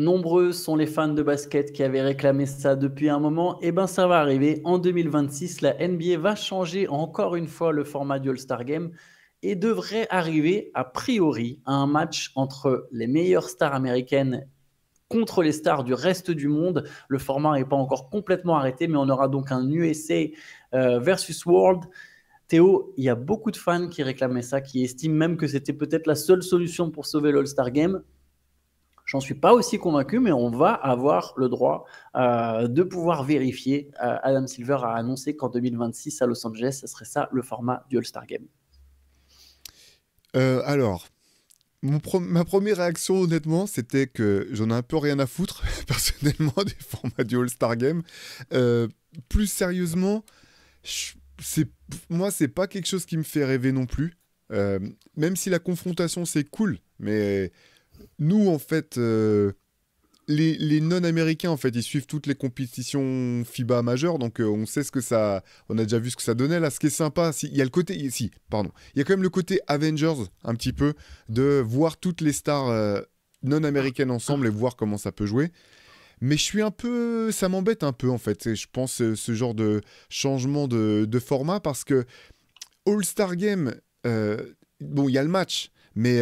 nombreux sont les fans de basket qui avaient réclamé ça depuis un moment. Et ben, ça va arriver. En 2026, la NBA va changer encore une fois le format du All-Star Game et devrait arriver, a priori, à un match entre les meilleures stars américaines contre les stars du reste du monde. Le format n'est pas encore complètement arrêté, mais on aura donc un USA versus World. Théo, il y a beaucoup de fans qui réclamaient ça, qui estiment même que c'était peut-être la seule solution pour sauver l'All-Star Game. J'en suis pas aussi convaincu, mais on va avoir le droit de pouvoir vérifier. Adam Silver a annoncé qu'en 2026 à Los Angeles, ce serait ça le format du All-Star Game. Alors, ma première réaction, honnêtement, c'était que j'en ai un peu rien à foutre, personnellement, des formats du All-Star Game. Plus sérieusement, c'est, moi, c'est pas quelque chose qui me fait rêver non plus. Même si la confrontation, c'est cool, mais nous, en fait, les non-américains, en fait, ils suivent toutes les compétitions FIBA majeures, donc on sait ce que ça... On a déjà vu ce que ça donnait, là. Ce qui est sympa, il y a le côté... Si, pardon. Il y a quand même le côté Avengers, un petit peu, de voir toutes les stars non-américaines ensemble et voir comment ça peut jouer. Mais je suis un peu... Ça m'embête un peu, en fait. Et je pense ce genre de changement de format, parce que All-Star Game, bon, il y a le match, mais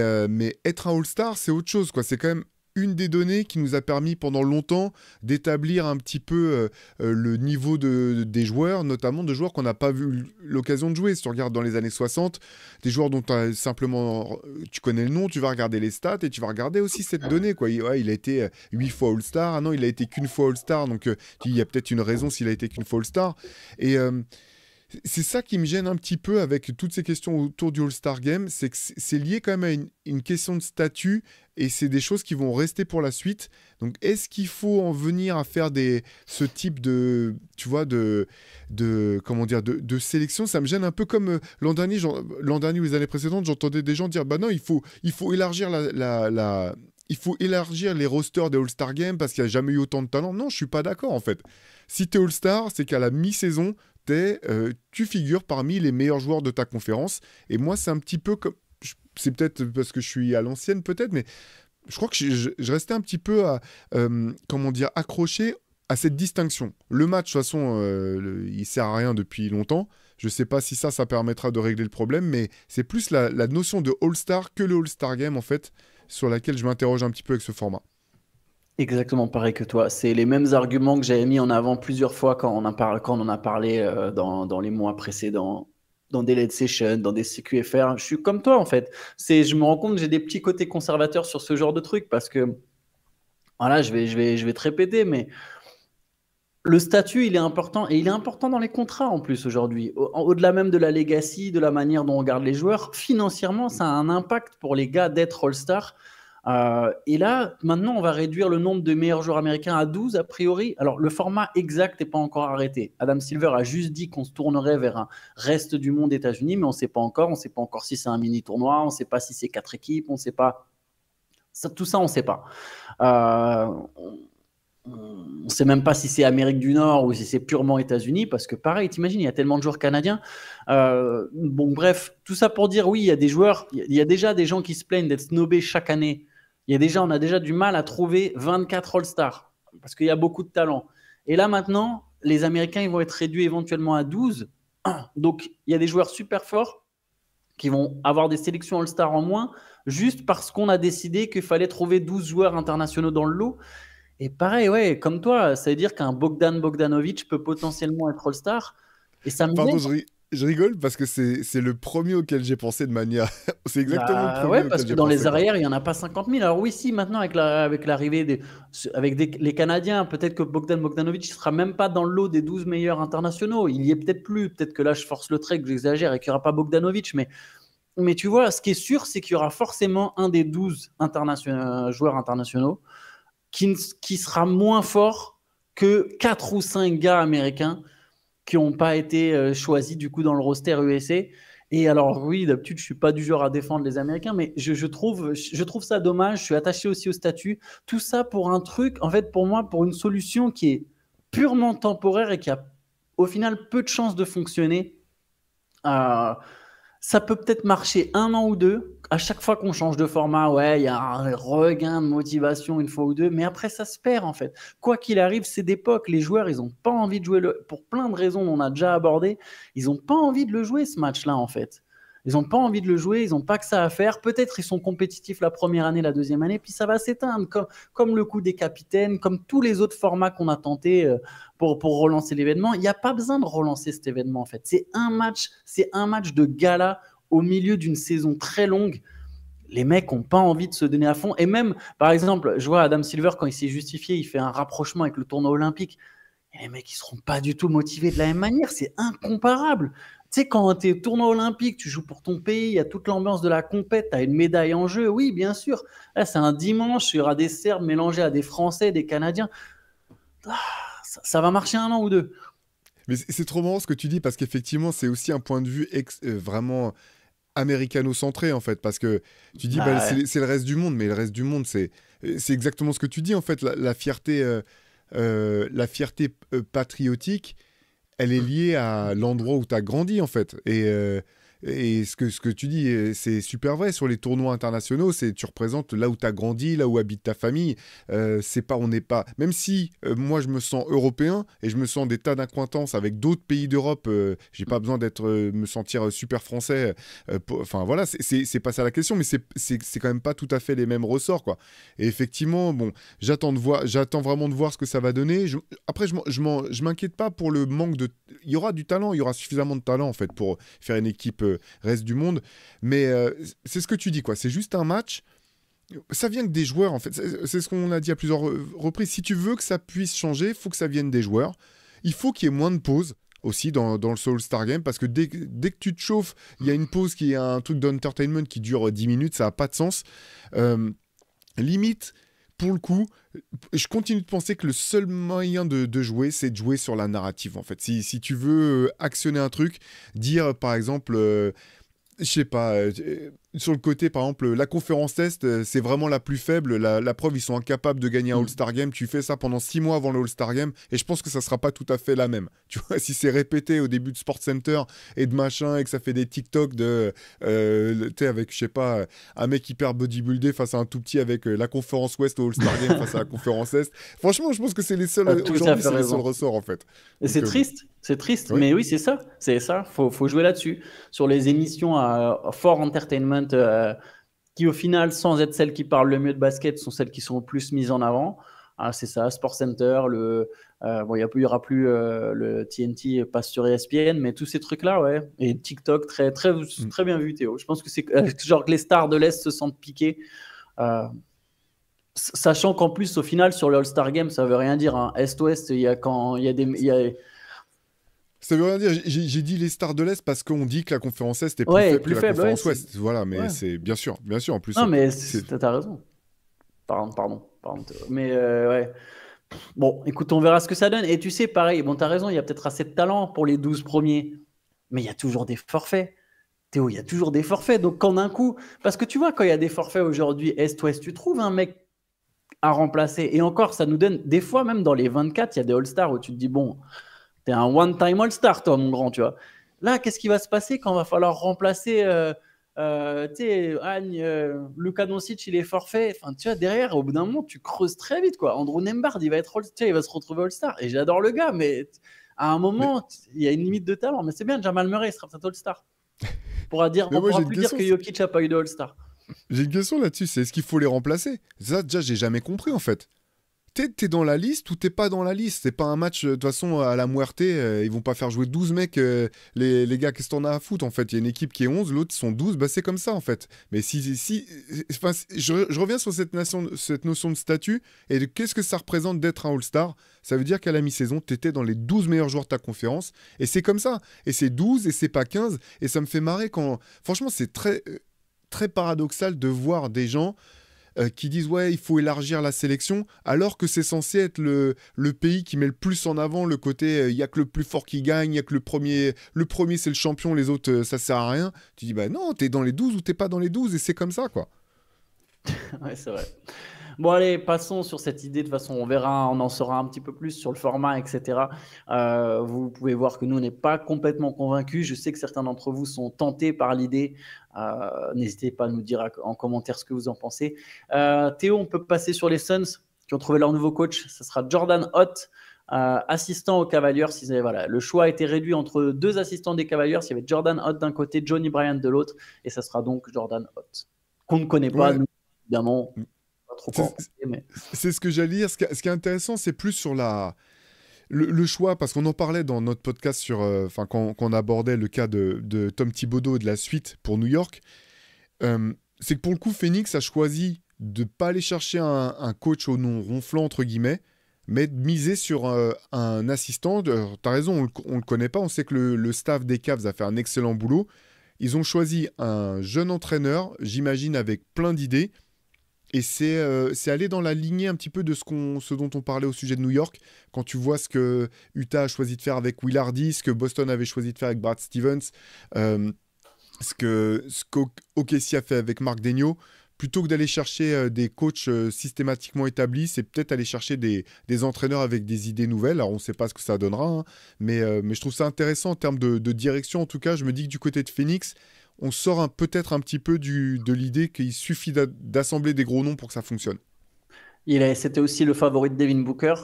être un All-Star, c'est autre chose, quoi. C'est quand même une des données qui nous a permis pendant longtemps d'établir un petit peu le niveau des joueurs, notamment de joueurs qu'on n'a pas vu l'occasion de jouer. Si tu regardes dans les années 60, des joueurs dont simplement tu connais le nom, tu vas regarder les stats et tu vas regarder aussi cette donnée, quoi. Il a été 8 fois All-Star, ah non, il a été qu'une fois All-Star, donc il y a peut-être une raison s'il a été qu'une fois All-Star. Et c'est ça qui me gêne un petit peu avec toutes ces questions autour du All-Star Game, c'est que c'est lié quand même à une question de statut et c'est des choses qui vont rester pour la suite. Donc est-ce qu'il faut en venir à faire ce type de, tu vois, comment dire, de sélection? Ça me gêne un peu comme l'an dernier ou les années précédentes, j'entendais des gens dire, bah non, il faut élargir il faut élargir les rosters des All-Star Games parce qu'il n'y a jamais eu autant de talent. Non, je suis pas d'accord en fait. Si tu es All-Star, c'est qu'à la mi-saison, tu figures parmi les meilleurs joueurs de ta conférence. Et moi, c'est un petit peu comme... C'est peut-être parce que je suis à l'ancienne, peut-être, mais je crois que je restais un petit peu comment dire, accroché à cette distinction. Le match, de toute façon, il sert à rien depuis longtemps. Je sais pas si ça permettra de régler le problème, mais c'est plus la notion de All-Star que le All-Star Game, en fait, sur laquelle je m'interroge un petit peu avec ce format. Exactement pareil que toi. C'est les mêmes arguments que j'avais mis en avant plusieurs fois quand on en a parlé dans les mois précédents, dans des LED Sessions, dans des CQFR. Je suis comme toi en fait. Je me rends compte que j'ai des petits côtés conservateurs sur ce genre de truc parce que, voilà, je vais te répéter, mais le statut, il est important et il est important dans les contrats en plus aujourd'hui. Au-delà même de la legacy, de la manière dont on regarde les joueurs, financièrement, ça a un impact pour les gars d'être All-Star. Et là, maintenant, on va réduire le nombre de meilleurs joueurs américains à 12, a priori. Alors, le format exact n'est pas encore arrêté. Adam Silver a juste dit qu'on se tournerait vers un reste du monde États-Unis, mais on ne sait pas encore. On ne sait pas encore si c'est un mini-tournoi, on ne sait pas si c'est 4 équipes, on ne sait pas. Tout ça, on ne sait pas. On ne sait même pas si c'est Amérique du Nord ou si c'est purement États-Unis, parce que pareil, t'imagines, il y a tellement de joueurs canadiens. Bon, bref, tout ça pour dire, oui, il y a des joueurs, il y a déjà des gens qui se plaignent d'être snobés chaque année. On a déjà du mal à trouver 24 All-Stars, parce qu'il y a beaucoup de talent. Et là, maintenant, les Américains, ils vont être réduits éventuellement à 12. Donc, il y a des joueurs super forts qui vont avoir des sélections All-Star en moins, juste parce qu'on a décidé qu'il fallait trouver 12 joueurs internationaux dans le lot. Et pareil, ouais, comme toi, ça veut dire qu'un Bogdan Bogdanovic peut potentiellement être All-Star. Et ça me Pardon, gêne. je rigole parce que c'est le premier auquel j'ai pensé de manière... c'est exactement le Bah premier ouais, parce auquel que j'ai dans les pensé, quoi. arrières, il n'y en a pas 50 000. Alors oui, si, maintenant, avec l'arrivée les Canadiens, peut-être que Bogdan Bogdanovic ne sera même pas dans le lot des 12 meilleurs internationaux. Il y est peut-être plus. Peut-être que là, je force le trait, que j'exagère et qu'il n'y aura pas Bogdanovic. Mais tu vois, ce qui est sûr, c'est qu'il y aura forcément un des 12 joueurs internationaux qui sera moins fort que 4 ou 5 gars américains qui n'ont pas été choisis du coup dans le roster USA. Et alors oui, d'habitude, je ne suis pas du genre à défendre les Américains, mais je trouve ça dommage. Je suis attaché aussi au statut. Tout ça pour un truc, en fait, pour moi, pour une solution qui est purement temporaire et qui a au final peu de chances de fonctionner. Euh, Ça peut peut-être marcher 1 an ou 2. À chaque fois qu'on change de format, ouais, il y a un regain de motivation une fois ou deux, mais après ça se perd en fait. Quoi qu'il arrive, c'est d'époque. Les joueurs, ils ont pas envie de jouer pour plein de raisons qu'on a déjà abordées. Ils ont pas envie de le jouer ce match-là en fait. Ils ont pas envie de le jouer, ils ont pas que ça à faire. Peut-être ils sont compétitifs la première année, la deuxième année, puis ça va s'éteindre comme le coup des capitaines, comme tous les autres formats qu'on a tenté pour relancer l'événement. Il n'y a pas besoin de relancer cet événement en fait. C'est un match de gala au milieu d'une saison très longue. Les mecs n'ont pas envie de se donner à fond. Et même, par exemple, je vois Adam Silver, quand il s'est justifié, il fait un rapprochement avec le tournoi olympique. Et les mecs, ils ne seront pas du tout motivés de la même manière. C'est incomparable. Tu sais, quand tu es au tournoi olympique, tu joues pour ton pays, il y a toute l'ambiance de la compète, tu as une médaille en jeu. Oui, bien sûr. Là, c'est un dimanche, il y aura des Serbes mélangés à des Français, des Canadiens. Ah, ça va marcher 1 an ou 2. Mais c'est trop marrant ce que tu dis, parce qu'effectivement, c'est aussi un point de vue vraiment américano-centré, en fait, parce que tu dis, bah, Ouais. c'est le reste du monde, mais le reste du monde, c'est exactement ce que tu dis, en fait, la fierté, patriotique, elle est liée à l'endroit où tu as grandi, en fait. Et ce que tu dis, c'est super vrai. Sur les tournois internationaux, tu représentes là où tu as grandi, là où habite ta famille. On n'est pas. Même si moi, je me sens européen et je me sens des tas d'acquaintances avec d'autres pays d'Europe, j'ai pas besoin me sentir super français. Enfin, voilà, c'est pas ça la question, mais c'est quand même pas tout à fait les mêmes ressorts, quoi. Et effectivement, bon, j'attends vraiment de voir ce que ça va donner. Après, je m'inquiète pas pour le manque de. Il y aura du talent, il y aura suffisamment de talent, en fait, pour faire une équipe reste du monde. Mais c'est ce que tu dis, quoi. C'est juste un match. Ça vient que des joueurs, en fait. C'est ce qu'on a dit à plusieurs reprises. Si tu veux que ça puisse changer, il faut que ça vienne des joueurs. Il faut qu'il y ait moins de pauses aussi dans le Soul Star Game, parce que dès que tu te chauffes, il y a une pause qui est un truc d'entertainment qui dure 10 minutes, ça n'a pas de sens. Limite, pour le coup, je continue de penser que le seul moyen de jouer, c'est de jouer sur la narrative, en fait. Si tu veux actionner un truc, dire, par exemple, je sais pas, sur le côté, par exemple, la conférence test, c'est vraiment la plus faible. La preuve, ils sont incapables de gagner un All-Star Game. Tu fais ça pendant 6 mois avant le All-Star Game, et je pense que ça sera pas tout à fait la même. Tu vois, si c'est répété au début de Sports Center et de machin, et que ça fait des TikTok tu sais, avec, je sais pas, un mec hyper bodybuildé face à un tout petit avec la conférence Ouest au All-Star Game face à la conférence Est. Franchement, je pense que c'est les seuls, T'as tout à aujourd'hui, fait c'est les seuls raison. ressorts, en fait. Et Donc, bon. c'est triste, Oui. mais oui, c'est ça, faut jouer là-dessus. Sur les émissions à fort entertainment, qui au final, sans être celles qui parlent le mieux de basket, sont celles qui sont le plus mises en avant. Ah, c'est ça, Sport Center, bon, il y aura plus le TNT passe sur ESPN, mais tous ces trucs-là, ouais. Et TikTok, très, très, très bien vu, Théo. Je pense que c'est genre que les stars de l'Est se sentent piquées. Euh, Sachant qu'en plus, au final, sur le All-Star Game, ça veut rien dire. Hein. Est-Ouest, il y a quand il y a des. Ça veut rien dire. J'ai dit les stars de l'Est parce qu'on dit que la conférence Est est plus Ouais, faible que plus la faible, ouais. conférence Ouest. Voilà, mais Ouais. c'est bien sûr. En plus, Non, mais c'est t'as raison. Pardon. Mais ouais. Bon, écoute, on verra ce que ça donne. Et tu sais, pareil, bon, t'as raison, il y a peut-être assez de talent pour les 12 premiers, mais il y a toujours des forfaits. Théo, il y a toujours des forfaits. Donc, quand d'un coup, parce que tu vois, quand il y a des forfaits aujourd'hui, Est-Ouest, tu trouves un mec à remplacer. Et encore, ça nous donne, des fois, même dans les 24, il y a des All-Stars où tu te dis, bon, t'es un one-time All-Star, toi, mon grand, tu vois. Là, qu'est-ce qui va se passer quand il va falloir remplacer tu sais, Luka Doncic, il est forfait. Enfin, tu vois, derrière, au bout d'un moment, tu creuses très vite, quoi. Andrew Nembhard, il va se retrouver All-Star. Et j'adore le gars, mais à un mais, moment, il y a une limite de talent. Mais c'est bien, Jamal Murray, il sera peut-être All-Star. mais On moi j'ai pourra une plus dire question. que Jokic n'a pas eu de All-Star. J'ai une question là-dessus. C'est est-ce qu'il faut les remplacer? Ça, déjà, j'ai jamais compris en fait. T'es dans la liste ou t'es pas dans la liste? C'est pas un match, de toute façon, à la Muerte, ils vont pas faire jouer 12 mecs, les gars, qu'est-ce que t'en as à foutre, en fait? Il y a une équipe qui est 11, l'autre sont 12, bah c'est comme ça, en fait. Mais enfin, je reviens sur cette notion de statut, et de qu'est-ce que ça représente d'être un All-Star? Ça veut dire qu'à la mi-saison, t'étais dans les 12 meilleurs joueurs de ta conférence, et c'est comme ça. Et c'est 12, et c'est pas 15, et ça me fait marrer quand... Franchement, c'est très, très paradoxal de voir des gens qui disent ouais il faut élargir la sélection alors que c'est censé être le pays qui met le plus en avant le côté il y a que le plus fort qui gagne, il y a que le premier c'est le champion, les autres ça sert à rien. Tu dis bah non, t'es dans les 12 ou t'es pas dans les 12 et c'est comme ça quoi. Ouais, c'est vrai. Bon, allez, passons sur cette idée. De toute façon, on verra, on en saura un petit peu plus sur le format, etc. Vous pouvez voir que nous, on n'est pas complètement convaincus. Je sais que certains d'entre vous sont tentés par l'idée. N'hésitez pas à nous dire en commentaire ce que vous en pensez. Théo, on peut passer sur les Suns qui ont trouvé leur nouveau coach. Ce sera Jordan Hott, assistant aux Cavaliers. Voilà, le choix a été réduit entre deux assistants des Cavaliers. Il y avait Jordan Hott d'un côté, Johnny Bryant de l'autre. Et ça sera donc Jordan Hott, qu'on ne connaît pas, Ouais, nous, évidemment. Pas trop quoi en c'est penser, mais c'est ce que j'allais dire. Ce qui est intéressant, c'est plus sur le choix, parce qu'on en parlait dans notre podcast quand on abordait le cas de Tom Thibodeau et de la suite pour New York. C'est que pour le coup, Phoenix a choisi de pas aller chercher un coach au nom ronflant, entre guillemets, mais de miser sur un assistant. T'as raison, on le connaît pas. On sait que le staff des Cavs a fait un excellent boulot. Ils ont choisi un jeune entraîneur, j'imagine, avec plein d'idées. Et c'est aller dans la lignée un petit peu de ce dont on parlait au sujet de New York, quand tu vois ce que Utah a choisi de faire avec Will Hardy, ce que Boston avait choisi de faire avec Brad Stevens, euh, ce qu'OKC a fait avec Marc Daigneault. Plutôt que d'aller chercher des coachs systématiquement établis, c'est peut-être aller chercher des entraîneurs avec des idées nouvelles. Alors on ne sait pas ce que ça donnera, hein, mais je trouve ça intéressant en termes de direction. En tout cas, je me dis que du côté de Phoenix, on sort peut-être un petit peu de l'idée qu'il suffit d'assembler des gros noms pour que ça fonctionne. c'était aussi le favori de Devin Booker,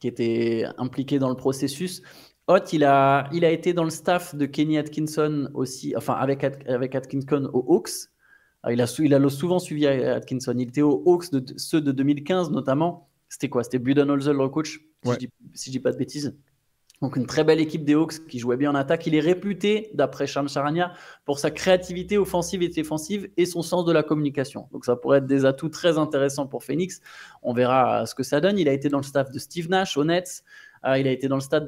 qui était impliqué dans le processus. Hott, il a été dans le staff de Kenny Atkinson aussi, enfin avec Atkinson aux Hawks. Il a souvent suivi Atkinson. Il était aux Hawks, ceux de 2015 notamment. C'était quoi? C'était Budenholzer le coach, Ouais, si je dis pas de bêtises. Donc une très belle équipe des Hawks qui jouait bien en attaque. Il est réputé, d'après Shams Charania, pour sa créativité offensive et défensive et son sens de la communication. Donc ça pourrait être des atouts très intéressants pour Phoenix. On verra ce que ça donne. Il a été dans le staff de Steve Nash aux Nets. Il a été dans le staff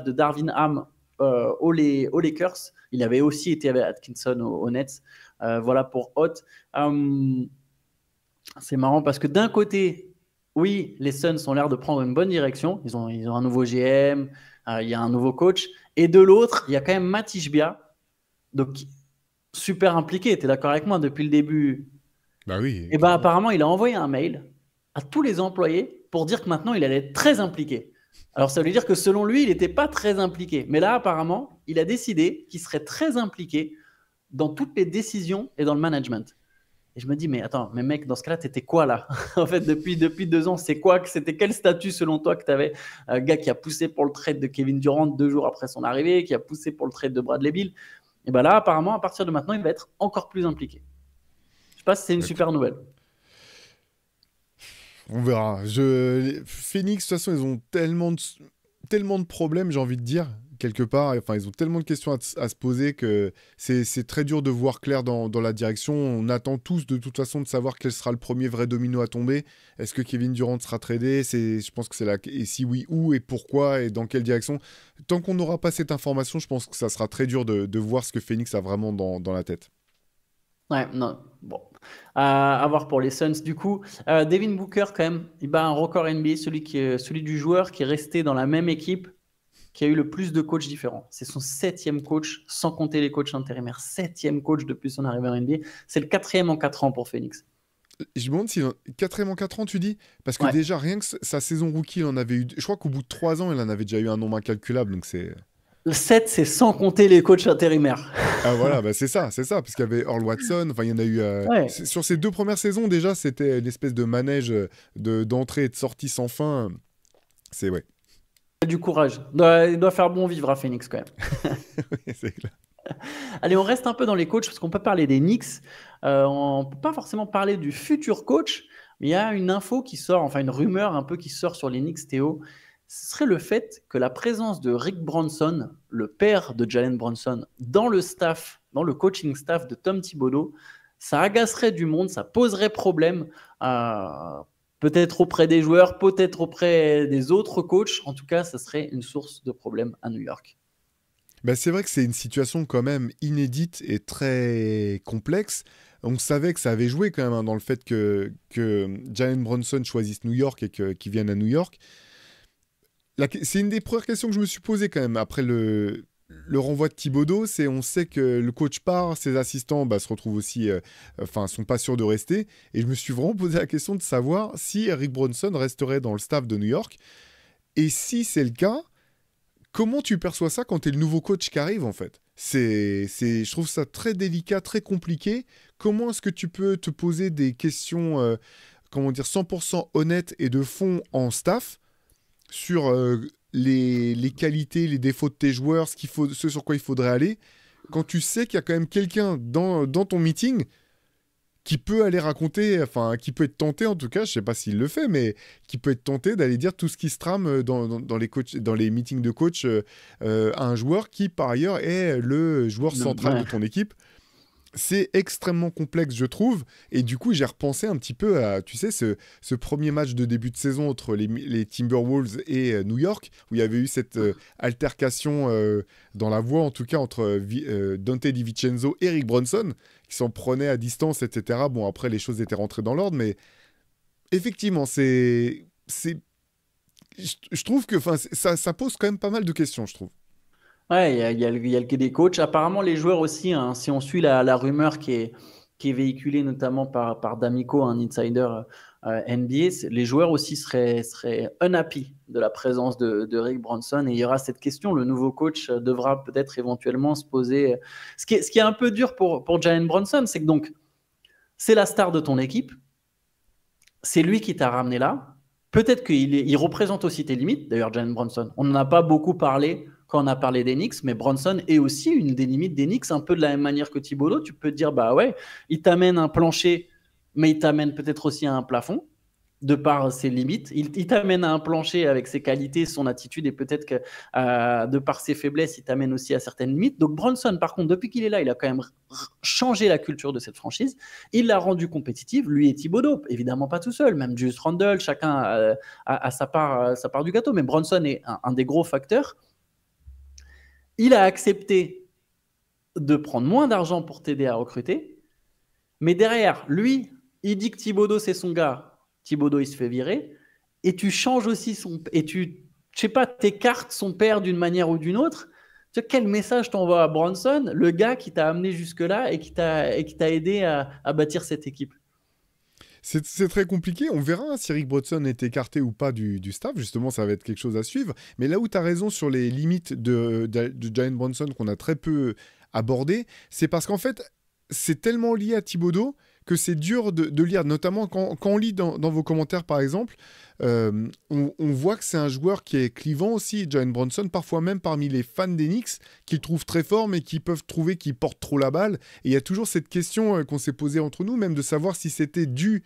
de Darvin Ham aux Lakers. Il avait aussi été avec Atkinson aux Nets. Voilà pour Hott. C'est marrant parce que d'un côté, oui, les Suns ont l'air de prendre une bonne direction. Ils ont un nouveau GM, il y a un nouveau coach. Et de l'autre, il y a quand même Matisse Bia, donc super impliqué. Tu es d'accord avec moi depuis le début? bah oui, Et ben clairement. apparemment, il a envoyé un mail à tous les employés pour dire que maintenant, il allait être très impliqué. Alors ça veut dire que selon lui, il n'était pas très impliqué. Mais là, apparemment, il a décidé qu'il serait très impliqué dans toutes les décisions et dans le management. Et je me dis, mais attends, mais mec, dans ce cas-là, t'étais quoi là? En fait, depuis 2 ans, c'était quel statut selon toi que tu avais? Un gars qui a poussé pour le trade de Kevin Durant 2 jours après son arrivée, qui a poussé pour le trade de Bradley Beal. Et bien là, apparemment, à partir de maintenant, il va être encore plus impliqué. Je sais pas si c'est une Bah, écoute, super nouvelle. on verra. Phoenix, de toute façon, ils ont tellement de problèmes, j'ai envie de dire, quelque part. Enfin, ils ont tellement de questions à se poser que c'est très dur de voir clair dans la direction. On attend tous, de toute façon, de savoir quel sera le premier vrai domino à tomber. Est-ce que Kevin Durant sera tradé? Je pense que c'est là. Et si oui, où et pourquoi et dans quelle direction? Tant qu'on n'aura pas cette information, je pense que ça sera très dur de voir ce que Phoenix a vraiment dans la tête. Ouais, non, bon. À voir pour les Suns. Du coup, Devin Booker, quand même, il bat un record NBA, celui du joueur qui est resté dans la même équipe, qui a eu le plus de coachs différents. C'est son 7e coach, sans compter les coachs intérimaires. 7e coach depuis son arrivée en NBA. C'est le 4e en 4 ans pour Phoenix. Je me demande si quatrième en 4 ans, tu dis? Parce que Ouais. déjà, rien que sa saison rookie, il en avait eu. Je crois qu'au bout de 3 ans, il en avait déjà eu un nombre incalculable. Donc c'est. Le 7, c'est sans compter les coachs intérimaires. Ah voilà, bah c'est ça, parce qu'il y avait Earl Watson, enfin il y en a eu... Ouais. sur ces 2 premières saisons déjà, c'était l'espèce de manège d'entrée et de sortie sans fin. C'est ouais, Du courage. Il doit faire bon vivre à Phoenix quand même. c'est clair. Allez, on reste un peu dans les coachs parce qu'on peut parler des Knicks. On ne peut pas forcément parler du futur coach, mais il y a une info qui sort, enfin une rumeur un peu qui sort sur les Knicks, Théo. Ce serait le fait que la présence de Rick Bronson, le père de Jalen Bronson, dans le staff, dans le coaching staff de Tom Thibodeau, ça agacerait du monde, ça poserait problème, peut-être auprès des joueurs, peut-être auprès des autres coachs. En tout cas, ça serait une source de problème à New York. Bah, c'est vrai que c'est une situation quand même inédite et très complexe. On savait que ça avait joué quand même, hein, dans le fait que Jalen Brunson choisisse New York et qu'il vienne à New York. C'est une des premières questions que je me suis posées quand même après le renvoi de Thibodeau, c'est on sait que le coach part, ses assistants se retrouvent aussi, sont pas sûrs de rester. Et je me suis vraiment posé la question de savoir si Eric Bronson resterait dans le staff de New York. Et si c'est le cas, comment tu perçois ça quand tu es le nouveau coach qui arrive en fait? Je trouve ça très délicat, très compliqué. Comment est-ce que tu peux te poser des questions, 100% honnêtes et de fond en staff sur les qualités, les défauts de tes joueurs, ce sur quoi il faudrait aller, quand tu sais qu'il y a quand même quelqu'un dans ton meeting qui peut aller raconter, qui peut être tenté en tout cas, je sais pas s'il le fait, mais qui peut être tenté d'aller dire tout ce qui se trame dans les meetings de coach à un joueur qui par ailleurs est le joueur central de ton équipe. C'est extrêmement complexe, je trouve. Et du coup, j'ai repensé un petit peu à, tu sais, ce premier match de début de saison entre les Timberwolves et New York, où il y avait eu cette altercation dans la voie, en tout cas, entre Dante DiVincenzo et Eric Bronson, qui s'en prenaient à distance, etc. Bon, après, les choses étaient rentrées dans l'ordre, mais effectivement, je trouve que ça pose quand même pas mal de questions, je trouve. Ouais, il y a des coachs. Apparemment, les joueurs aussi, hein, si on suit la rumeur qui est véhiculée notamment par D'Amico, un insider NBA, les joueurs aussi seraient unhappy de la présence de Rick Bronson. Et il y aura cette question. Le nouveau coach devra peut-être éventuellement se poser. Ce qui est un peu dur pour Jalen Bronson, c'est que donc, c'est la star de ton équipe. C'est lui qui t'a ramené là. Peut-être qu'il représente aussi tes limites. D'ailleurs, Jalen Bronson, on n'en a pas beaucoup parlé quand on a parlé des Knicks, mais Bronson est aussi une des limites des Knicks, un peu de la même manière que Thibodeau. Tu peux te dire, bah ouais, il t'amène un plancher, mais il t'amène peut-être aussi à un plafond, de par ses limites. Il t'amène à un plancher avec ses qualités, son attitude, et peut-être que de par ses faiblesses, il t'amène aussi à certaines limites. Donc Bronson, par contre, depuis qu'il est là, il a quand même changé la culture de cette franchise. Il l'a rendue compétitive, lui et Thibodeau. Évidemment pas tout seul, même Julius Randle, chacun a sa part du gâteau, mais Bronson est un des gros facteurs. Il a accepté de prendre moins d'argent pour t'aider à recruter, mais derrière, lui, il dit que Thibodeau, c'est son gars. Thibodeau, il se fait virer, et tu changes aussi je sais pas, t'écartes son père d'une manière ou d'une autre. Tu sais, quel message t'envoie à Bronson, le gars qui t'a amené jusque-là et qui t'a aidé à bâtir cette équipe? C'est très compliqué. On verra si Rick Bronson est écarté ou pas du staff. Justement, ça va être quelque chose à suivre. Mais là où tu as raison sur les limites de Jalen Bronson qu'on a très peu abordé, c'est parce qu'en fait, c'est tellement lié à Thibodeau que c'est dur de lire. Notamment quand on lit dans vos commentaires, par exemple, on voit que c'est un joueur qui est clivant aussi, Jalen Bronson, parfois même parmi les fans des Knicks, qu'ils trouvent très fort, mais qui peuvent trouver qu'il porte trop la balle. Et il y a toujours cette question qu'on s'est posée entre nous, même de savoir si c'était dû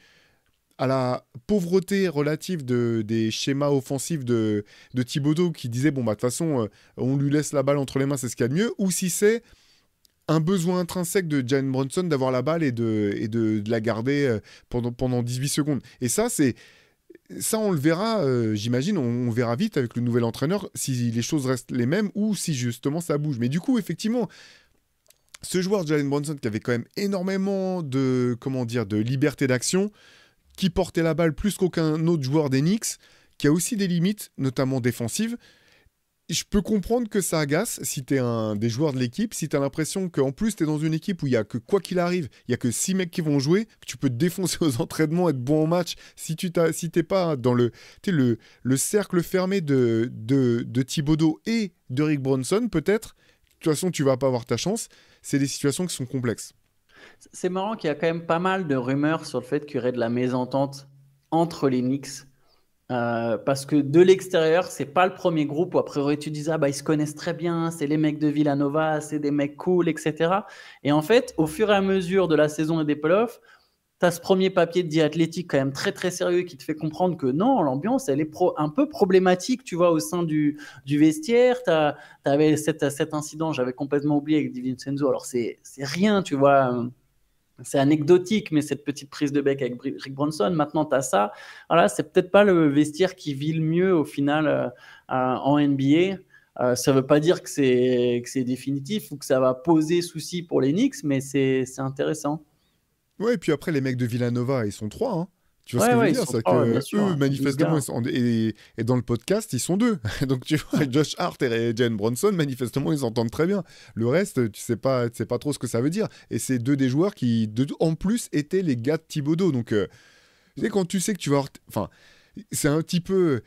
à la pauvreté relative des schémas offensifs de Thibodeau, qui disait, bon, bah, de toute façon, on lui laisse la balle entre les mains, c'est ce qu'il y a de mieux, ou si c'est un besoin intrinsèque de Jalen Bronson d'avoir la balle et de la garder pendant 18 secondes. Et ça, on le verra, j'imagine, on verra vite avec le nouvel entraîneur si les choses restent les mêmes ou si justement ça bouge. Mais du coup, effectivement, ce joueur Jalen Bronson qui avait quand même énormément de liberté d'action, qui portait la balle plus qu'aucun autre joueur des Knicks, qui a aussi des limites, notamment défensives. Je peux comprendre que ça agace si t'es un des joueurs de l'équipe, si t'as l'impression qu'en plus t'es dans une équipe où il y a que quoi qu'il arrive, il y a que 6 mecs qui vont jouer, que tu peux te défoncer aux entraînements, être bon en match, si t'es pas dans le cercle fermé de Thibodeau et de Rick Bronson, peut-être, de toute façon tu vas pas avoir ta chance. C'est des situations qui sont complexes. C'est marrant qu'il y a quand même pas mal de rumeurs sur le fait qu'il y aurait de la mésentente entre les Knicks. Parce que de l'extérieur, c'est pas le premier groupe où a priori tu disais, ah bah ils se connaissent très bien, c'est les mecs de Villanova, c'est des mecs cool, etc. Et en fait, au fur et à mesure de la saison et des playoffs, tu as ce premier papier de The Athletic quand même très très sérieux qui te fait comprendre que non, l'ambiance elle est un peu problématique, tu vois, au sein du vestiaire. Tu avais cet incident, j'avais complètement oublié avec DiVincenzo. Alors c'est rien, tu vois. C'est anecdotique, mais cette petite prise de bec avec Rick Bronson, maintenant tu as ça. Voilà, c'est peut-être pas le vestiaire qui vit le mieux au final en NBA. Ça ne veut pas dire que c'est définitif ou que ça va poser souci pour les Knicks, mais c'est intéressant. Ouais, et puis après, les mecs de Villanova, ils sont trois, hein. Tu vois ce Ouais, que je veux ouais, ils dire? sont C'est trois, ouais, bien que sûr, eux, hein. 12 manifestement, gars. et dans le podcast, ils sont deux. Donc tu vois, Josh Hart et Jalen Bronson, manifestement, ils s'entendent très bien. Le reste, tu sais pas trop ce que ça veut dire. Et c'est deux des joueurs qui, en plus, étaient les gars de Thibodeau. Donc, tu sais, quand tu sais que tu vas avoir... Enfin, c'est un petit peu...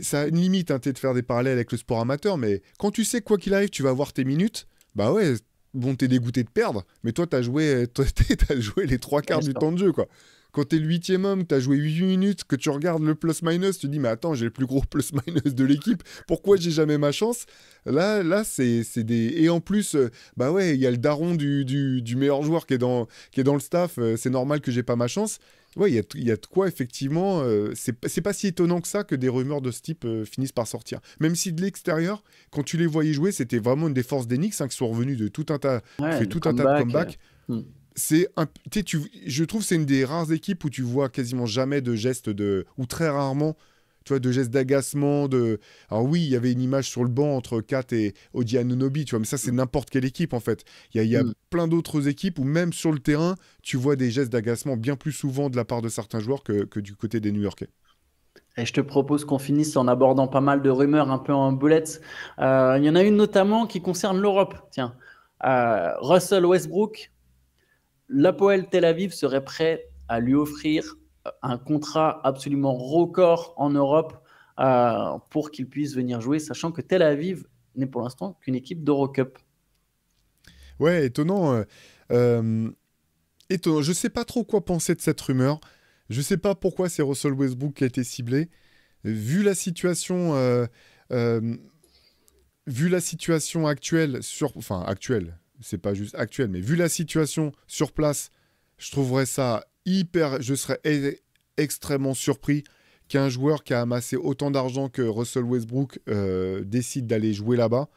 Ça a une limite, hein, de faire des parallèles avec le sport amateur, mais quand tu sais que quoi qu'il arrive, tu vas avoir tes minutes, bah ouais, bon, t'es dégoûté de perdre, mais toi, t'as joué les trois Bien quarts du sûr. temps de jeu, quoi. Quand t'es le huitième homme, t'as joué 8 minutes, que tu regardes le plus-minus, tu te dis, mais attends, j'ai le plus gros plus-minus de l'équipe, pourquoi j'ai jamais ma chance? Là c'est des... Et en plus, bah ouais, il y a le daron du meilleur joueur qui est dans le staff, c'est normal que j'ai pas ma chance. Ouais, il y a de quoi, effectivement. C'est pas si étonnant que ça que des rumeurs de ce type finissent par sortir. Même si de l'extérieur, quand tu les voyais jouer, c'était vraiment une des forces d'Enix, hein, qui sont revenus de tout un tas, qui Ouais, fait le tout un tas de comeback. comebacks. Hmm. Je trouve que c'est une des rares équipes où tu vois quasiment jamais de gestes de... ou très rarement, tu vois, de gestes d'agacement. Alors oui, il y avait une image sur le banc entre Kat et Odi Anunoby, tu vois, mais ça, c'est n'importe quelle équipe, en fait. Il y a Hmm. plein d'autres équipes où même sur le terrain, tu vois des gestes d'agacement bien plus souvent de la part de certains joueurs que du côté des New-Yorkais. Et je te propose qu'on finisse en abordant pas mal de rumeurs un peu en bullets. Il y en a une notamment qui concerne l'Europe. Tiens, Russell Westbrook, l'Apoel Tel Aviv serait prêt à lui offrir un contrat absolument record en Europe pour qu'il puisse venir jouer, sachant que Tel Aviv n'est pour l'instant qu'une équipe d'Eurocup. Ouais, étonnant. Euh, étonnant. Je sais pas trop quoi penser de cette rumeur. Je sais pas pourquoi c'est Russell Westbrook qui a été ciblé. Vu la situation, euh, vu la situation actuelle enfin actuelle, c'est pas juste actuelle, mais vu la situation sur place, je trouverais ça je serais extrêmement surpris qu'un joueur qui a amassé autant d'argent que Russell Westbrook décide d'aller jouer là-bas.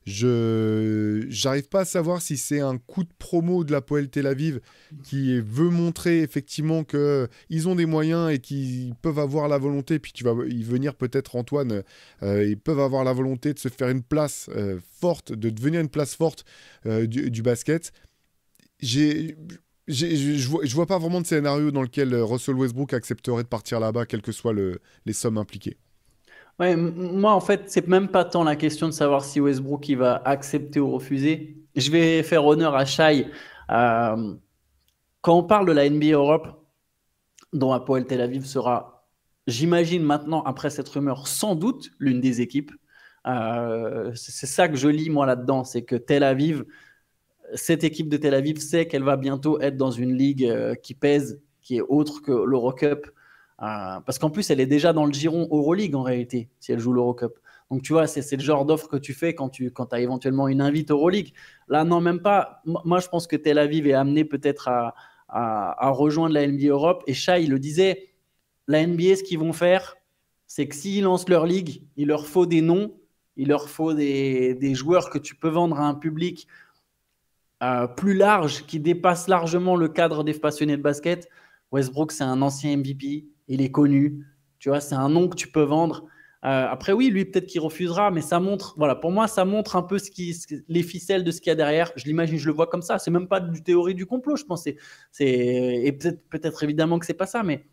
J'arrive pas à savoir si c'est un coup de promo de la Poel Tel Aviv qui veut montrer effectivement que ils ont des moyens et qu'ils peuvent avoir la volonté. Puis tu vas y venir peut-être, Antoine. Ils peuvent avoir la volonté de se faire une place forte, de devenir une place forte du basket. J'ai je vois pas vraiment de scénario dans lequel Russell Westbrook accepterait de partir là-bas, quelles que soient les sommes impliquées. Ouais, moi, en fait, c'est même pas tant la question de savoir si Westbrook il va accepter ou refuser. Je vais faire honneur à Shai. Euh, Quand on parle de la NBA Europe, dont Hapoel Tel Aviv sera, j'imagine maintenant, après cette rumeur, sans doute l'une des équipes. C'est ça que je lis moi là-dedans, c'est que Tel Aviv, cette équipe de Tel Aviv sait qu'elle va bientôt être dans une ligue qui pèse, qui est autre que l'Eurocup. Parce qu'en plus, elle est déjà dans le giron Euroleague en réalité, si elle joue l'Eurocup. Donc tu vois, c'est le genre d'offre que tu fais quand tu as éventuellement une invite Euroleague. Là, non, même pas. Moi, je pense que Tel Aviv est amené peut-être à rejoindre la NBA Europe. Et Shai le disait, la NBA, ce qu'ils vont faire, c'est que s'ils lancent leur ligue, il leur faut des noms, il leur faut des joueurs que tu peux vendre à un public plus large, qui dépasse largement le cadre des passionnés de basket. Westbrook, c'est un ancien MVP, il est connu, tu vois, c'est un nom que tu peux vendre. Après, oui, lui, peut-être qu'il refusera, mais ça montre, voilà, pour moi, ça montre un peu les ficelles de ce qu'il y a derrière. Je l'imagine, je le vois comme ça. C'est même pas du théorie du complot, je pense. Et peut-être évidemment que c'est pas ça, mais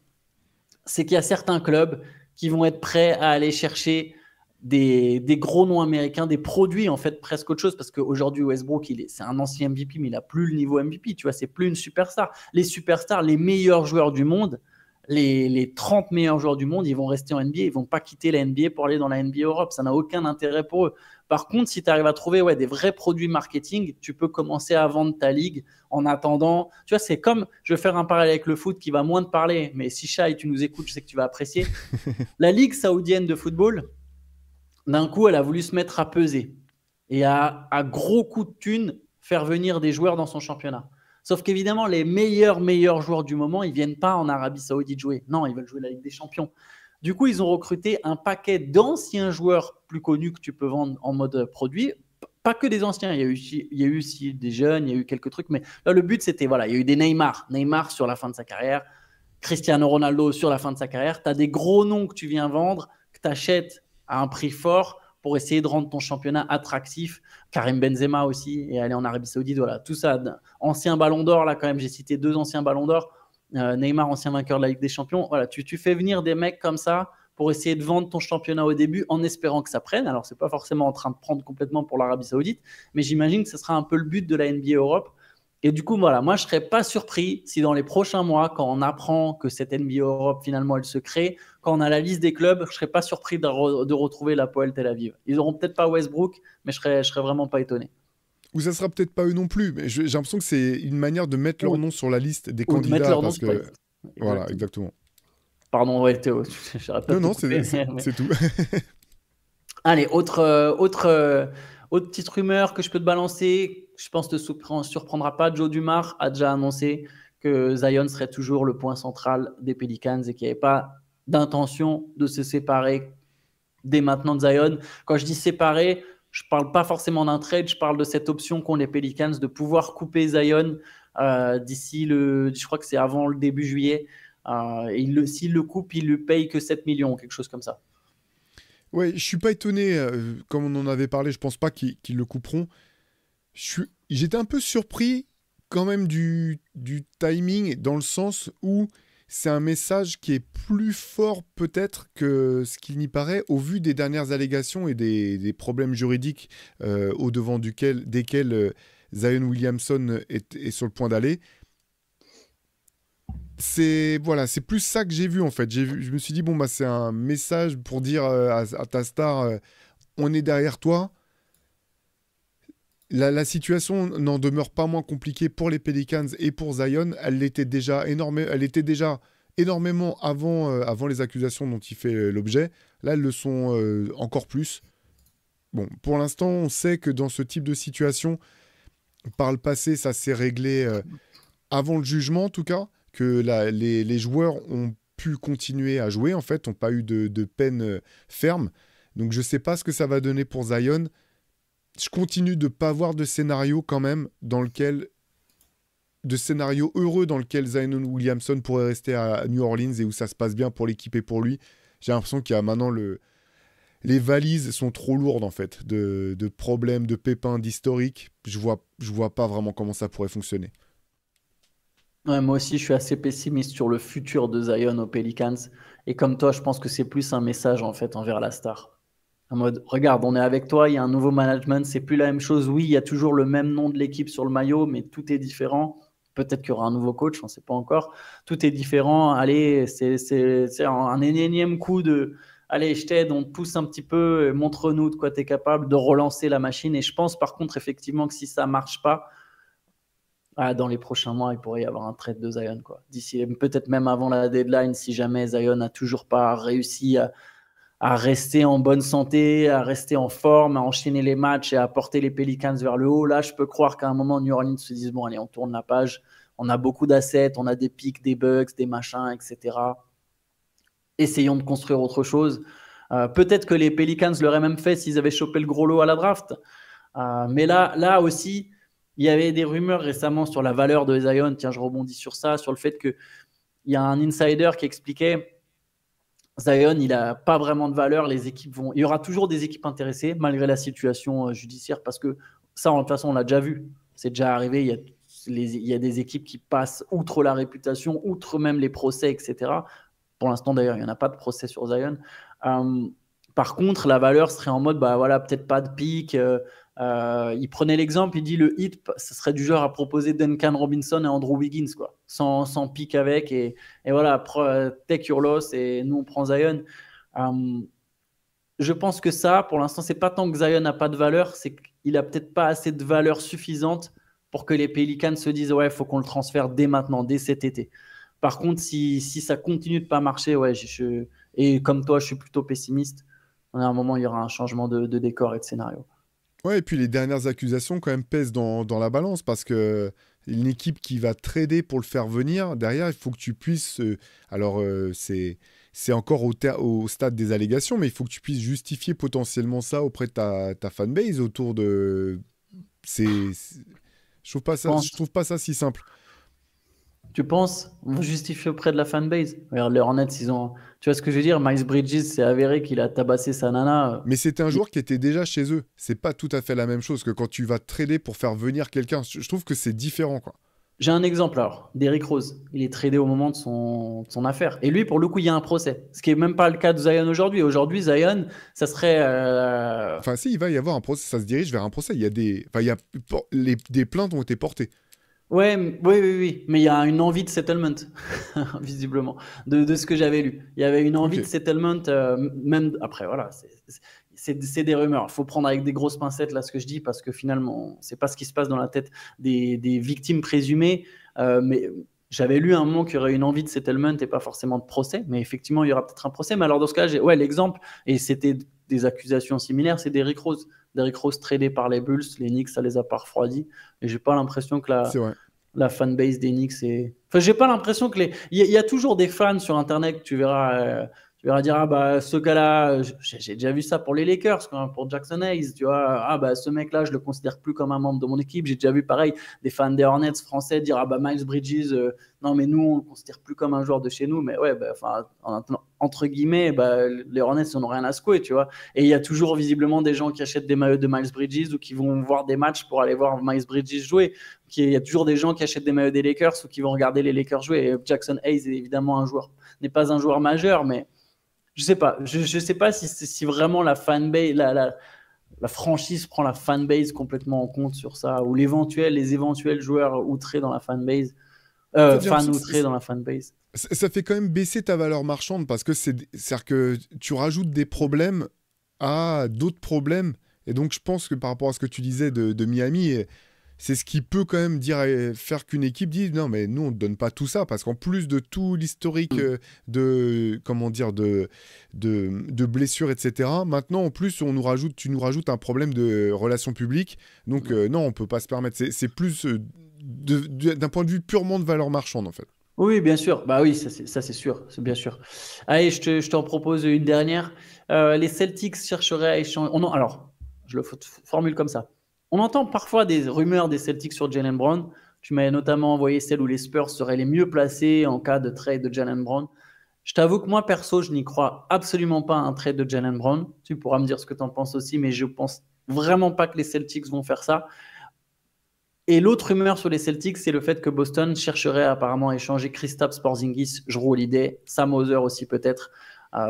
c'est qu'il y a certains clubs qui vont être prêts à aller chercher des gros noms américains, des produits en fait presque autre chose, parce qu'aujourd'hui Westbrook c'est un ancien MVP, mais il n'a plus le niveau MVP, tu vois, c'est plus une superstar. Les superstars, les meilleurs joueurs du monde, les 30 meilleurs joueurs du monde, ils vont rester en NBA, ils vont pas quitter la NBA pour aller dans la NBA Europe, ça n'a aucun intérêt pour eux. Par contre, si tu arrives à trouver des vrais produits marketing, tu peux commencer à vendre ta ligue en attendant. Tu vois, c'est comme, je vais faire un parallèle avec le foot qui va moins te parler, mais si Shai, tu nous écoutes, je sais que tu vas apprécier. La ligue saoudienne de football, d'un coup, elle a voulu se mettre à peser et à gros coups de thunes faire venir des joueurs dans son championnat. Sauf qu'évidemment, les meilleurs joueurs du moment, ils ne viennent pas en Arabie Saoudite jouer. Non, ils veulent jouer la Ligue des Champions. Du coup, ils ont recruté un paquet d'anciens joueurs plus connus que tu peux vendre en mode produit. Pas que des anciens, il y a eu aussi des jeunes, il y a eu quelques trucs, mais là, le but, c'était, voilà, il y a eu des Neymar sur la fin de sa carrière, Cristiano Ronaldo sur la fin de sa carrière. Tu as des gros noms que tu viens vendre, que tu achètes à un prix fort pour essayer de rendre ton championnat attractif. Karim Benzema aussi, et aller en Arabie Saoudite, voilà, tout ça. Ancien ballon d'or, là, quand même, j'ai cité 2 anciens ballons d'or. Neymar, ancien vainqueur de la Ligue des Champions. Voilà, tu fais venir des mecs comme ça pour essayer de vendre ton championnat au début en espérant que ça prenne. Alors, c'est pas forcément en train de prendre complètement pour l'Arabie Saoudite, mais j'imagine que ce sera un peu le but de la NBA Europe. Et du coup, voilà, moi, je ne serais pas surpris si dans les prochains mois, quand on apprend que cette NBA Europe, finalement, elle se crée, quand on a la liste des clubs, je ne serais pas surpris de retrouver la Poel Tel Aviv. Ils n'auront peut-être pas Westbrook, mais je serais vraiment pas étonné. Ou ça sera peut-être pas eux non plus, mais j'ai l'impression que c'est une manière de mettre leur Ou, nom sur la liste des ou de mettre candidats leur nom parce sur la que. liste. Voilà, Exactement. exactement. Pardon, ouais, Théo, j'arrête pas Non, de te non, couper. c'est tout. Allez, autre petite rumeur que je peux te balancer, je pense que te surprendra pas. Joe Dumars a déjà annoncé que Zion serait toujours le point central des Pelicans et qu'il n'y avait pas d'intention de se séparer dès maintenant de Zion. Quand je dis séparer, je ne parle pas forcément d'un trade, je parle de cette option qu'ont les Pelicans de pouvoir couper Zion d'ici je crois que c'est avant le début juillet. S'il le coupe, il ne paye que 7 millions, quelque chose comme ça. Ouais, je suis pas étonné, comme on en avait parlé, je pense pas qu'ils le couperont. J'étais un peu surpris quand même du timing, dans le sens où c'est un message qui est plus fort peut-être que ce qu'il n'y paraît, au vu des dernières allégations et des problèmes juridiques au-devant desquels Zion Williamson est sur le point d'aller. C'est plus ça que j'ai vu en fait. Je me suis dit bon bah c'est un message pour dire à ta star on est derrière toi. La situation n'en demeure pas moins compliquée pour les Pelicans et pour Zion. Elle était déjà énormément avant les accusations dont il fait l'objet. Là elles le sont encore plus. Bon, pour l'instant on sait que dans ce type de situation, par le passé ça s'est réglé avant le jugement en tout cas, que les joueurs ont pu continuer à jouer, en fait, n'ont pas eu de peine ferme. Donc je ne sais pas ce que ça va donner pour Zion. Je continue de ne pas voir de scénario quand même de scénario heureux dans lequel Zion Williamson pourrait rester à New Orleans et où ça se passe bien pour l'équipe et pour lui. J'ai l'impression qu'il y a maintenant les valises sont trop lourdes en fait, de problèmes, de pépins, d'historiques. Je vois pas vraiment comment ça pourrait fonctionner. Ouais, moi aussi, je suis assez pessimiste sur le futur de Zion aux Pelicans. Et comme toi, je pense que c'est plus un message en fait envers la star. En mode, regarde, on est avec toi, il y a un nouveau management, c'est plus la même chose. Oui, il y a toujours le même nom de l'équipe sur le maillot, mais tout est différent. Peut-être qu'il y aura un nouveau coach, on ne sait pas encore. Tout est différent. Allez, c'est un énième coup de. Allez, je t'aide, on te pousse un petit peu, montre-nous de quoi tu es capable de relancer la machine. Et je pense par contre, effectivement, que si ça ne marche pas, dans les prochains mois, il pourrait y avoir un trade de Zion, quoi. D'ici, peut-être même avant la deadline, si jamais Zion n'a toujours pas réussi à rester en bonne santé, à rester en forme, à enchaîner les matchs et à porter les Pelicans vers le haut. Là, je peux croire qu'à un moment, New Orleans se dise, bon, allez, on tourne la page. On a beaucoup d'assets, on a des pics, des bugs, des machins, etc. Essayons de construire autre chose. Peut-être que les Pelicans l'auraient même fait s'ils avaient chopé le gros lot à la draft. Mais là aussi, il y avait des rumeurs récemment sur la valeur de Zion. Tiens, je rebondis sur ça, sur le fait qu'il y a un insider qui expliquait Zion, il n'a pas vraiment de valeur. Il y aura toujours des équipes intéressées malgré la situation judiciaire parce que ça, de toute façon, on l'a déjà vu. C'est déjà arrivé. Il y a des équipes qui passent outre la réputation, outre même les procès, etc. Pour l'instant, d'ailleurs, il n'y en a pas de procès sur Zion. Par contre, la valeur serait en mode, bah voilà, peut-être pas de pic. Il prenait l'exemple, il dit le hit, ce serait du genre à proposer Duncan Robinson et Andrew Wiggins, quoi, sans pic avec. Et voilà, take your loss et nous, on prend Zion. Je pense que ça, pour l'instant, c'est pas tant que Zion n'a pas de valeur, c'est qu'il a peut-être pas assez de valeur suffisante pour que les Pelicans se disent, ouais, il faut qu'on le transfère dès maintenant, dès cet été. Par contre, si ça continue de pas marcher, ouais, et comme toi, je suis plutôt pessimiste. À un moment, il y aura un changement de décor et de scénario. Ouais, et puis les dernières accusations quand même pèsent dans la balance parce que une équipe qui va trader pour le faire venir, derrière, il faut que tu puisses. C'est encore au stade des allégations, mais il faut que tu puisses justifier potentiellement ça auprès de ta fanbase autour de. Je trouve pas ça si simple. Tu penses? On justifie auprès de la fanbase. Regarde, les Hornets, ils ont. Tu vois ce que je veux dire? Miles Bridges, c'est avéré qu'il a tabassé sa nana. Mais c'était un joueur qui était déjà chez eux. C'est pas tout à fait la même chose que quand tu vas trader pour faire venir quelqu'un. Je trouve que c'est différent, quoi. J'ai un exemple alors, Derrick Rose. Il est tradé au moment de son affaire. Et lui, pour le coup, il y a un procès. Ce qui est même pas le cas de Zion aujourd'hui. Aujourd'hui, Zion, ça serait. Enfin, si, il va y avoir un procès, ça se dirige vers un procès. Il y a des, enfin, des plaintes ont été portées. Ouais, oui, oui, oui. Mais il y a une envie de settlement, visiblement, de ce que j'avais lu. Il y avait une Ok, envie de settlement, même après, voilà, c'est des rumeurs. Il faut prendre avec des grosses pincettes là ce que je dis parce que finalement, c'est pas ce qui se passe dans la tête des victimes présumées. Mais j'avais lu à un moment qu'il y aurait une envie de settlement et pas forcément de procès. Mais effectivement, il y aura peut-être un procès. Mais alors dans ce cas, ouais, l'exemple, et c'était des accusations similaires, c'est Derrick Rose. Derrick Rose tradé par les Bulls, les Knicks, ça les a pas refroidis. Et j'ai pas l'impression que c'est vrai. la fanbase des Knicks est. Enfin, j'ai pas l'impression que les. Il y a toujours des fans sur Internet que tu verras dire ah bah ce gars-là, j'ai déjà vu ça pour les Lakers, quand même, pour Jackson Hayes, tu vois, ah bah ce mec-là, je le considère plus comme un membre de mon équipe. J'ai déjà vu pareil des fans des Hornets français dire ah bah Miles Bridges, non mais nous on le considère plus comme un joueur de chez nous, mais ouais, bah, enfin entre guillemets, bah, les Hornets ils n'ont rien à secouer, tu vois. Et il y a toujours visiblement des gens qui achètent des maillots de Miles Bridges ou qui vont voir des matchs pour aller voir Miles Bridges jouer. Il y a toujours des gens qui achètent des maillots des Lakers ou qui vont regarder les Lakers jouer. Et Jackson Hayes est évidemment n'est pas un joueur majeur, mais je sais pas. Je sais pas si vraiment la fanbase, la franchise prend la fanbase complètement en compte sur ça, ou les éventuels joueurs outrés dans la fanbase, En fait, j'ai fans l'impression que outrés dans la fanbase. ça fait quand même baisser ta valeur marchande parce que c'est-à-dire que tu rajoutes des problèmes à d'autres problèmes. Et donc, je pense que par rapport à ce que tu disais de Miami, c'est ce qui peut quand même dire, faire qu'une équipe dise non, mais nous, on ne donne pas tout ça. Parce qu'en plus de tout l'historique, Mm. de, comment dire, de blessures, etc., maintenant, en plus, tu nous rajoutes un problème de relations publiques. Donc, non, on ne peut pas se permettre. C'est plus d'un point de vue purement de valeur marchande, en fait. Oui, bien sûr. Bah oui, ça c'est sûr, c'est bien sûr. Allez, je t'en propose une dernière. Les Celtics chercheraient à échanger. Alors, je le formule comme ça. On entend parfois des rumeurs des Celtics sur Jalen Brown. Tu m'avais notamment envoyé celle où les Spurs seraient les mieux placés en cas de trade de Jalen Brown. Je t'avoue que moi, perso, je n'y crois absolument pas à un trade de Jalen Brown. Tu pourras me dire ce que tu en penses aussi, mais je pense vraiment pas que les Celtics vont faire ça. Et l'autre rumeur sur les Celtics, c'est le fait que Boston chercherait apparemment à échanger Kristaps Porzingis, Jrue Holiday, Sam Hauser aussi peut-être,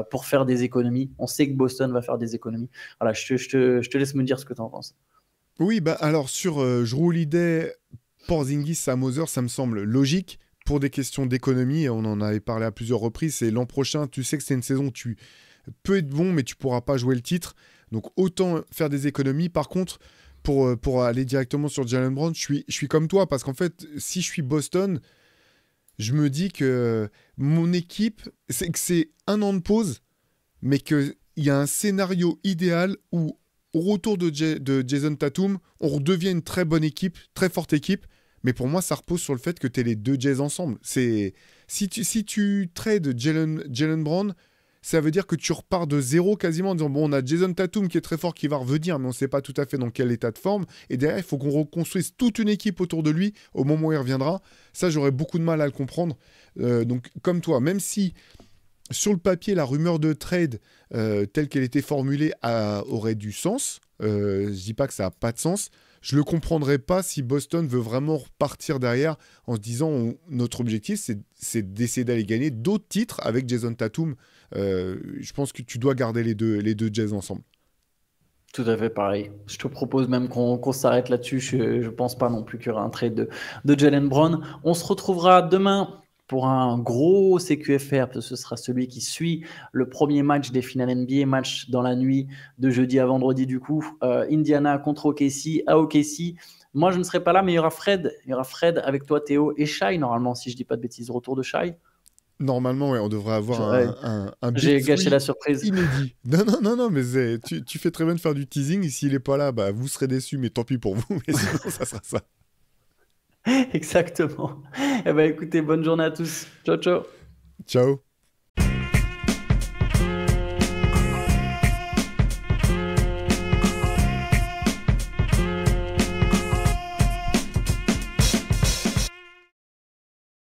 pour faire des économies. On sait que Boston va faire des économies. Voilà, je te laisse me dire ce que tu en penses. Oui, bah alors sur Jrue Holiday, Porzingis, Sam Hauser, ça me semble logique pour des questions d'économie. On en avait parlé à plusieurs reprises. C'est l'an prochain, tu sais que c'est une saison où tu peux être bon, mais tu pourras pas jouer le titre. Donc autant faire des économies. Par contre, pour aller directement sur Jalen Brown, je suis comme toi parce qu'en fait, si je suis Boston, je me dis que mon équipe, c'est que c'est un an de pause, mais qu'il y a un scénario idéal où, au retour de Jason Tatum, on redevient une très bonne équipe, très forte équipe. Mais pour moi, ça repose sur le fait que tu es les deux Jays ensemble. Si tu trades Jalen Brown, ça veut dire que tu repars de zéro quasiment en disant bon, on a Jason Tatum qui est très fort, qui va revenir, mais on ne sait pas tout à fait dans quel état de forme. Et derrière, il faut qu'on reconstruise toute une équipe autour de lui au moment où il reviendra. Ça, j'aurais beaucoup de mal à le comprendre. Donc, comme toi, même si sur le papier, la rumeur de trade telle qu'elle était formulée aurait du sens, je dis pas que ça n'a pas de sens. Je le comprendrais pas si Boston veut vraiment repartir derrière en se disant notre objectif c'est d'essayer d'aller gagner d'autres titres avec Jason Tatum. Je pense que tu dois garder les deux Jazz ensemble. Tout à fait pareil. Je te propose même qu'on s'arrête là-dessus. Je pense pas non plus qu'il y aura un trade de Jalen Brown. On se retrouvera demain pour un gros CQFR, parce que ce sera celui qui suit le premier match des finales NBA, match dans la nuit de jeudi à vendredi du coup. Indiana contre OKC à OKC. Moi, je ne serai pas là, mais il y aura Fred. Il y aura Fred avec toi, Théo, et Shai, normalement, si je dis pas de bêtises. Retour de Shai. Normalement, ouais, on devrait avoir Ouais, un Big j'ai gâché la Three surprise. inédit. Non, non, non, non, mais tu fais très bien de faire du teasing. Et s'il n'est pas là, bah, vous serez déçus, mais tant pis pour vous. Mais sinon, ça sera ça. Exactement. Eh ben, écoutez, bonne journée à tous. Ciao, ciao. Ciao.